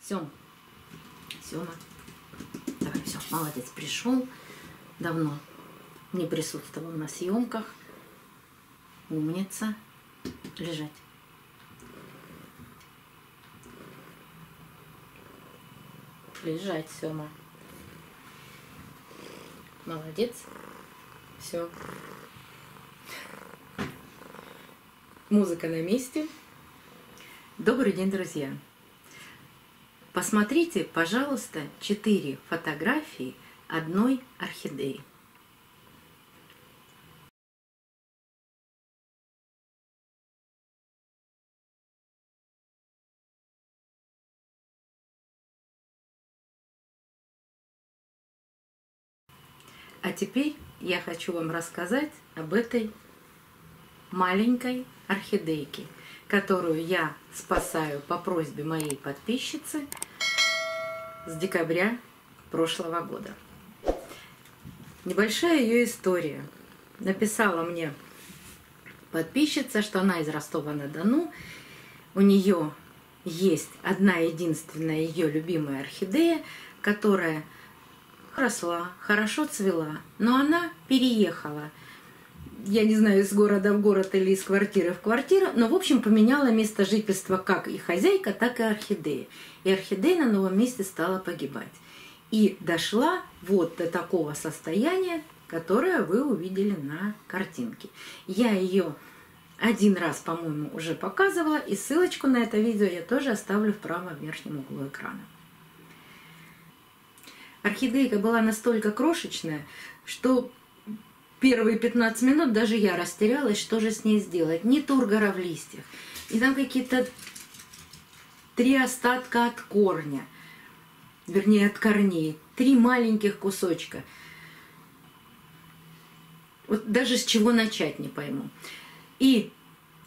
Сёма, давай, все, молодец, пришел. Давно не присутствовал на съемках. Умница. Лежать. Лежать, Сёма. Молодец. Все. Музыка на месте. Добрый день, друзья. Посмотрите, пожалуйста, 4 фотографии одной орхидеи. А теперь я хочу вам рассказать об этой маленькой орхидейке, которую я спасаю по просьбе моей подписчицы с декабря прошлого года. Небольшая ее история. Написала мне подписчица, что она из Ростова-на-Дону. У нее есть одна единственная ее любимая орхидея, которая росла, хорошо цвела, но она переехала, я не знаю, из города в город или из квартиры в квартиру, но, в общем, поменяла место жительства как и хозяйка, так и орхидея. И орхидея на новом месте стала погибать. И дошла вот до такого состояния, которое вы увидели на картинке. Я ее один раз, по-моему, уже показывала, и ссылочку на это видео я тоже оставлю в правом верхнем углу экрана. Орхидейка была настолько крошечная, что первые 15 минут даже я растерялась, что же с ней сделать. Ни тургора в листьях, и там какие-то 3 остатка от корня, вернее от корней, 3 маленьких кусочка. Вот даже с чего начать не пойму. И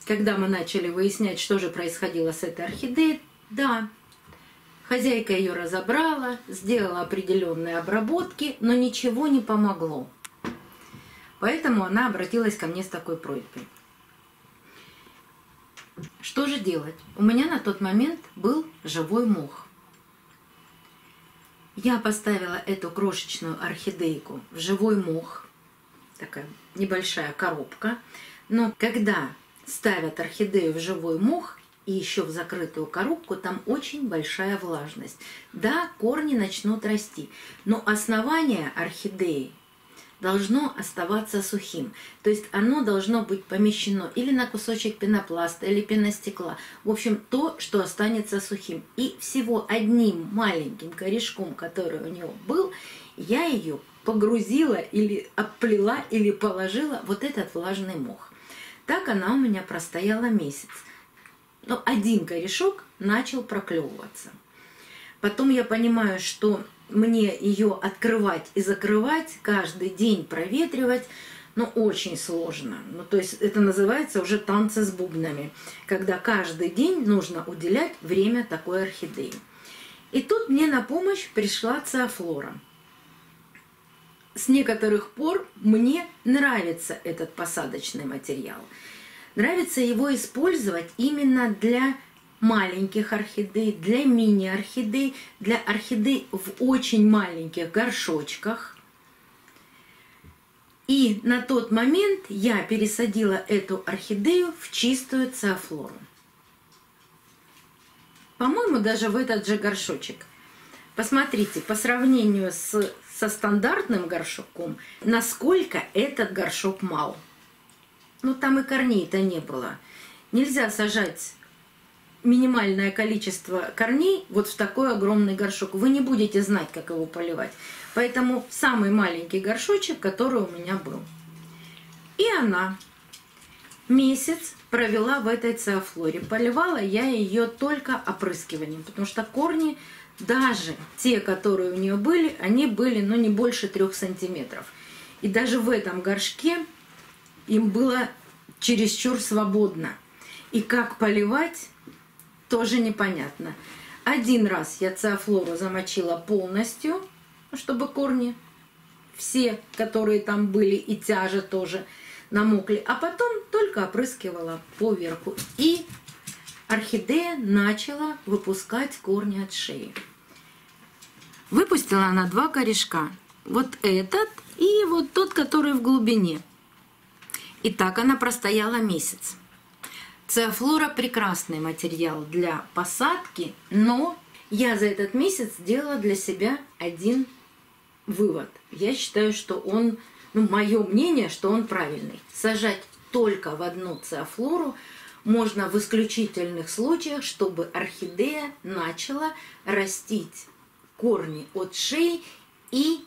когда мы начали выяснять, что же происходило с этой орхидеей, да, хозяйка ее разобрала, сделала определенные обработки, но ничего не помогло. Поэтому она обратилась ко мне с такой просьбой. Что же делать? У меня на тот момент был живой мох. Я поставила эту крошечную орхидейку в живой мох, такая небольшая коробка, но когда ставят орхидею в живой мох, и еще в закрытую коробку, там очень большая влажность. Да, корни начнут расти, но основание орхидеи должно оставаться сухим. То есть оно должно быть помещено или на кусочек пенопласта, или пеностекла. В общем, то, что останется сухим. И всего одним маленьким корешком, который у нее был, я ее погрузила или обплела, или положила вот этот влажный мох. Так она у меня простояла месяц. Но один корешок начал проклевываться. Потом я понимаю, что мне ее открывать и закрывать, каждый день проветривать, ну, очень сложно. Ну, то есть это называется уже танцы с бубнами, когда каждый день нужно уделять время такой орхидее. И тут мне на помощь пришла циофлора. С некоторых пор мне нравится этот посадочный материал. Нравится его использовать именно для маленьких орхидей, для мини-орхидей, для орхидей в очень маленьких горшочках. И на тот момент я пересадила эту орхидею в чистую циофлору. По-моему, даже в этот же горшочек. Посмотрите, по сравнению со стандартным горшком, насколько этот горшок мал. Ну, там и корней-то не было. Нельзя сажать минимальное количество корней вот в такой огромный горшок. Вы не будете знать, как его поливать. Поэтому самый маленький горшочек, который у меня был. И она месяц провела в этой циофлоре. Поливала я ее только опрыскиванием, потому что корни, даже те, которые у нее были, они были, ну, не больше 3 сантиметров. И даже в этом горшке им было чересчур свободно. И как поливать, тоже непонятно. Один раз я циофлору замочила полностью, чтобы корни все, которые там были, и тяжи тоже намокли. А потом только опрыскивала поверху. И орхидея начала выпускать корни от шеи. Выпустила она 2 корешка. Вот этот и вот тот, который в глубине. И так она простояла месяц. Цеофлора – прекрасный материал для посадки, но я за этот месяц сделала для себя один вывод. Я считаю, что он, мое мнение, что он правильный. Сажать только в одну цеофлору можно в исключительных случаях, чтобы орхидея начала растить корни от шеи и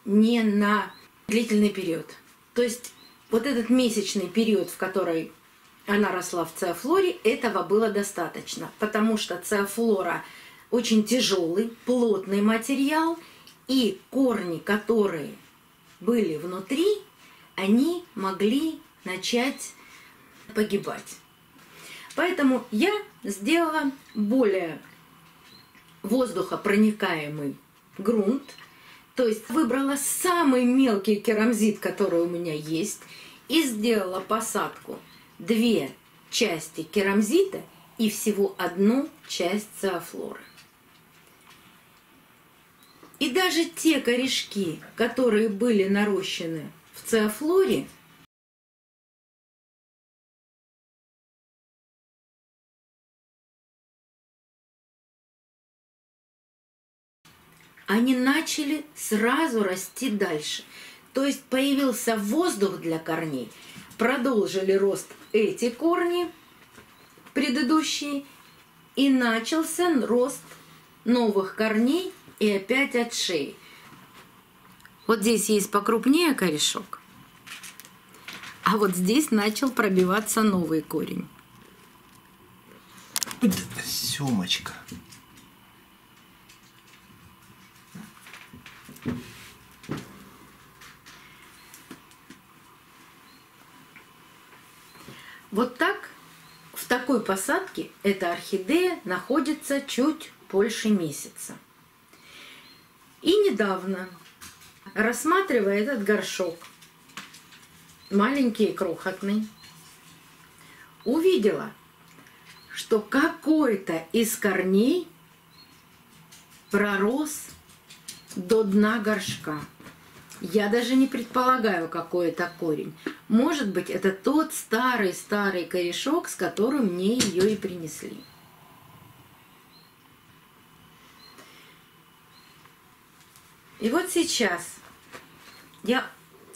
не на длительный период. То есть вот этот месячный период, в который она росла в цеофлоре, этого было достаточно, потому что цеофлора очень тяжелый, плотный материал, и корни, которые были внутри, они могли начать погибать. Поэтому я сделала более воздухопроникаемый грунт, то есть выбрала самый мелкий керамзит, который у меня есть, и сделала посадку 2 части керамзита и всего 1 часть цеофлоры. И даже те корешки, которые были нарощены в цеофлоре, они начали сразу расти дальше. То есть появился воздух для корней, продолжили рост эти корни предыдущие, и начался рост новых корней и опять от шеи. Вот здесь есть покрупнее корешок, а вот здесь начал пробиваться новый корень. Семочка. Вот так, в такой посадке эта орхидея находится чуть больше месяца. И недавно, рассматривая этот горшок, маленький и крохотный, увидела, что какой-то из корней пророс до дна горшка. Я даже не предполагаю, какой это корень. Может быть, это тот старый-старый корешок, с которым мне ее и принесли. И вот сейчас я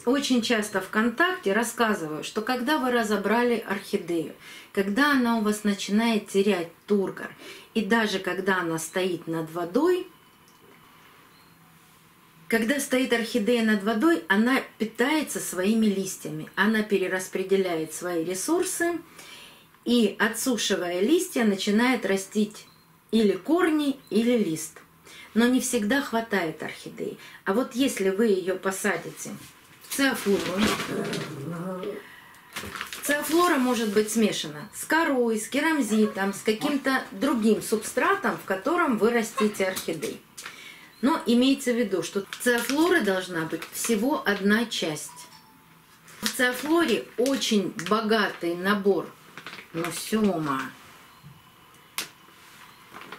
очень часто ВКонтакте рассказываю, что когда вы разобрали орхидею, когда она у вас начинает терять тургор, и даже когда она стоит над водой, когда стоит орхидея над водой, она питается своими листьями, она перераспределяет свои ресурсы, и, отсушивая листья, начинает растить или корни, или лист. Но не всегда хватает орхидеи. А вот если вы ее посадите в цеофлору, цеофлора может быть смешана с корой, с керамзитом, с каким-то другим субстратом, в котором вы растите орхидеи. Но имейте в виду, что цеофлоры должна быть всего 1 часть. В цеофлоре очень богатый набор,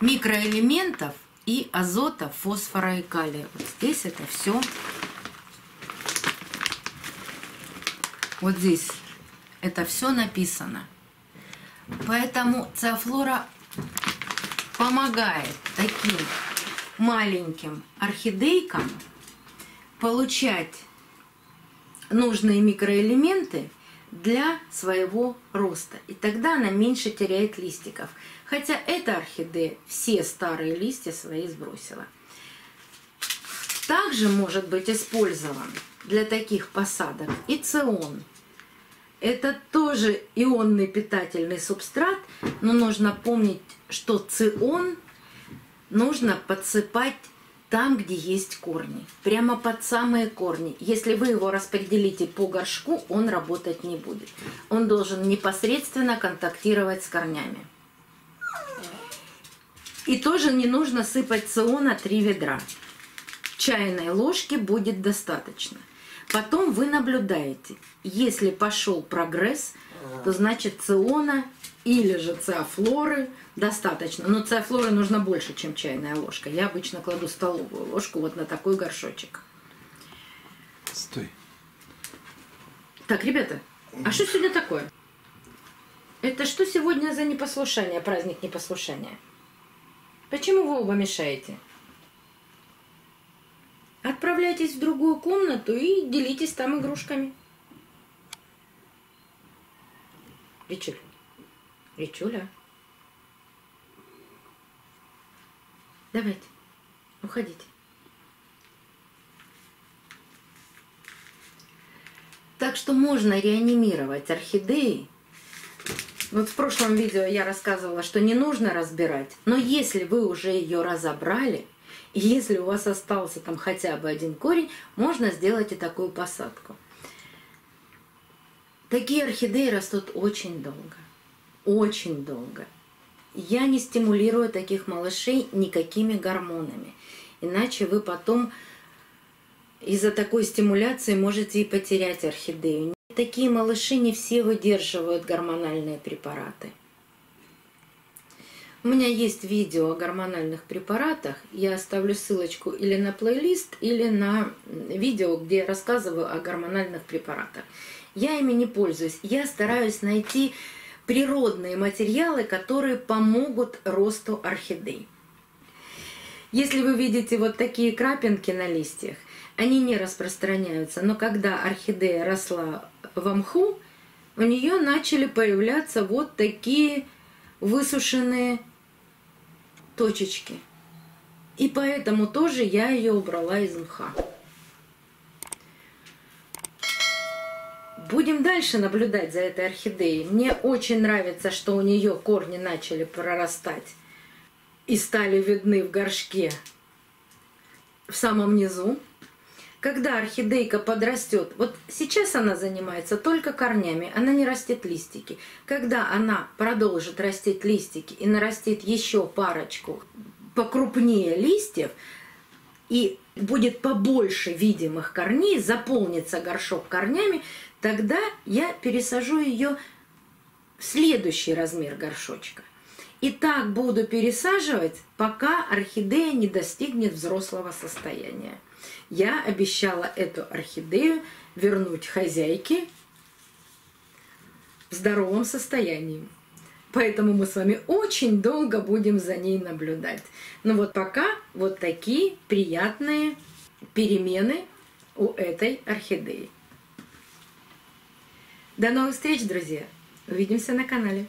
микроэлементов и азота, фосфора и калия. Вот здесь это все. Вот здесь это все написано. Поэтому цеофлора помогает таким маленьким орхидейкам получать нужные микроэлементы для своего роста. И тогда она меньше теряет листиков. Хотя эта орхидея все старые листья свои сбросила. Также может быть использован для таких посадок и цион. Это тоже ионный питательный субстрат, но нужно помнить, что цион нужно подсыпать там, где есть корни, прямо под самые корни. Если вы его распределите по горшку, он работать не будет. Он должен непосредственно контактировать с корнями. И тоже не нужно сыпать циона 3 ведра. Чайной ложки будет достаточно. Потом вы наблюдаете. Если пошел прогресс, то значит циона или же циафлоры достаточно. Но циафлоры нужно больше, чем чайная ложка. Я обычно кладу столовую ложку вот на такой горшочек. Стой. Так, ребята, а что сегодня такое? Это что сегодня за непослушание, праздник непослушания? Почему вы оба мешаете? Отправляйтесь в другую комнату и делитесь там игрушками. Ричуль. Ричуля. Давайте, уходите. Так что можно реанимировать орхидеи. Вот в прошлом видео я рассказывала, что не нужно разбирать, но если вы уже ее разобрали, и если у вас остался там хотя бы один корень, можно сделать и такую посадку. Такие орхидеи растут очень долго. Очень долго. Я не стимулирую таких малышей никакими гормонами. Иначе вы потом из-за такой стимуляции можете и потерять орхидею. Такие малыши не все выдерживают гормональные препараты. У меня есть видео о гормональных препаратах. Я оставлю ссылочку или на плейлист, или на видео, где я рассказываю о гормональных препаратах. Я ими не пользуюсь. Я стараюсь найти природные материалы, которые помогут росту орхидей. Если вы видите вот такие крапинки на листьях, они не распространяются. Но когда орхидея росла в мху, у нее начали появляться вот такие высушенные точечки. И поэтому тоже я ее убрала из мха. Будем дальше наблюдать за этой орхидеей. Мне очень нравится, что у нее корни начали прорастать и стали видны в горшке в самом низу. Когда орхидейка подрастет, вот сейчас она занимается только корнями, она не растет листики. Когда она продолжит растить листики и нарастит еще парочку покрупнее листьев, и будет побольше видимых корней, заполнится горшок корнями, тогда я пересажу ее в следующий размер горшочка. И так буду пересаживать, пока орхидея не достигнет взрослого состояния. Я обещала эту орхидею вернуть хозяйке в здоровом состоянии. Поэтому мы с вами очень долго будем за ней наблюдать. Но вот пока вот такие приятные перемены у этой орхидеи. До новых встреч, друзья! Увидимся на канале.